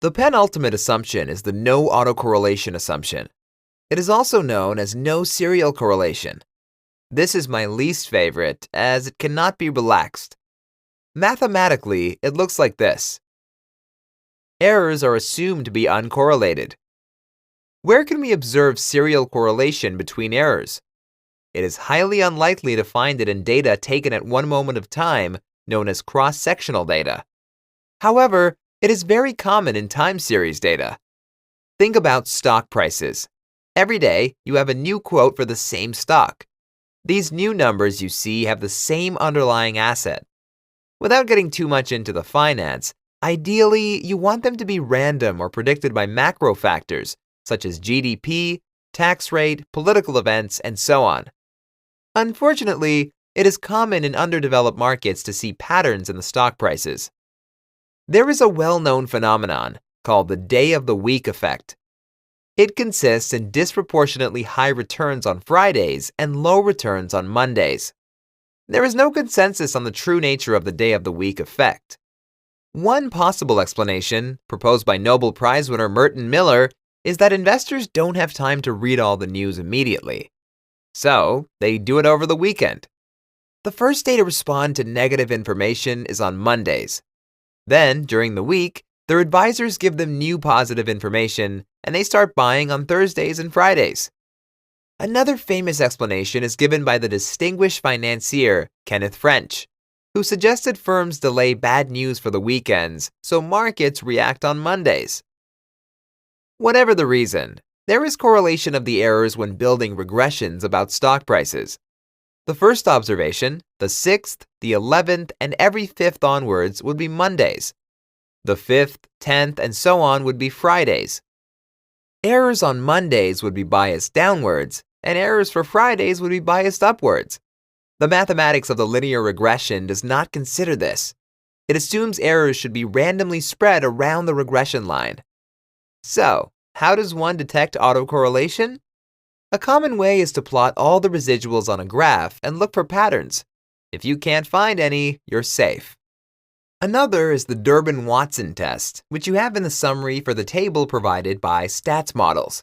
The penultimate assumption is the no autocorrelation assumption. It is also known as no serial correlation. This is my least favorite as it cannot be relaxed. Mathematically, it looks like this. Errors are assumed to be uncorrelated. Where can we observe serial correlation between errors? It is highly unlikely to find it in data taken at one moment of time, known as cross-sectional data. However, it is very common in time series data. Think about stock prices. Every day, you have a new quote for the same stock. These new numbers you see have the same underlying asset. Without getting too much into the finance, ideally, you want them to be random or predicted by macro factors, such as GDP, tax rate, political events, and so on. Unfortunately, it is common in underdeveloped markets to see patterns in the stock prices. There is a well-known phenomenon called the day of the week effect. It consists in disproportionately high returns on Fridays and low returns on Mondays. There is no consensus on the true nature of the day of the week effect. One possible explanation, proposed by Nobel Prize winner Merton Miller, is that investors don't have time to read all the news immediately. So, they do it over the weekend. The first day to respond to negative information is on Mondays. Then, during the week, their advisors give them new positive information, and they start buying on Thursdays and Fridays. Another famous explanation is given by the distinguished financier Kenneth French, who suggested firms delay bad news for the weekends so markets react on Mondays. Whatever the reason, there is correlation of the errors when building regressions about stock prices. The first observation, the 6th, the 11th, and every 5th onwards would be Mondays. The 5th, 10th, and so on would be Fridays. Errors on Mondays would be biased downwards, and errors for Fridays would be biased upwards. The mathematics of the linear regression does not consider this. It assumes errors should be randomly spread around the regression line. So, how does one detect autocorrelation? A common way is to plot all the residuals on a graph and look for patterns. If you can't find any, you're safe. Another is the Durbin-Watson test, which you have in the summary for the table provided by stats models.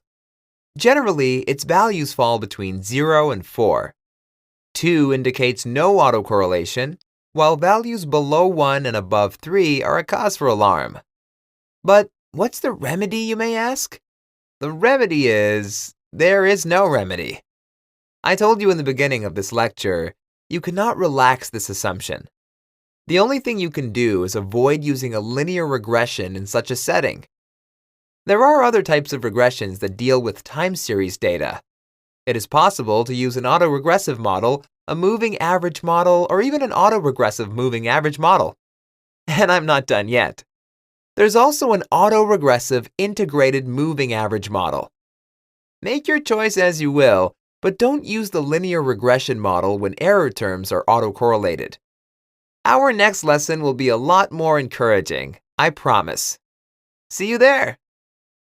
Generally, its values fall between 0 and 4. 2 indicates no autocorrelation, while values below 1 and above 3 are a cause for alarm. But what's the remedy, you may ask? The remedy is, there is no remedy. I told you in the beginning of this lecture, you cannot relax this assumption. The only thing you can do is avoid using a linear regression in such a setting. There are other types of regressions that deal with time series data. It is possible to use an autoregressive model, a moving average model, or even an autoregressive moving average model. And I'm not done yet. There's also an autoregressive integrated moving average model. Make your choice as you will, but don't use the linear regression model when error terms are autocorrelated. Our next lesson will be a lot more encouraging, I promise. See you there!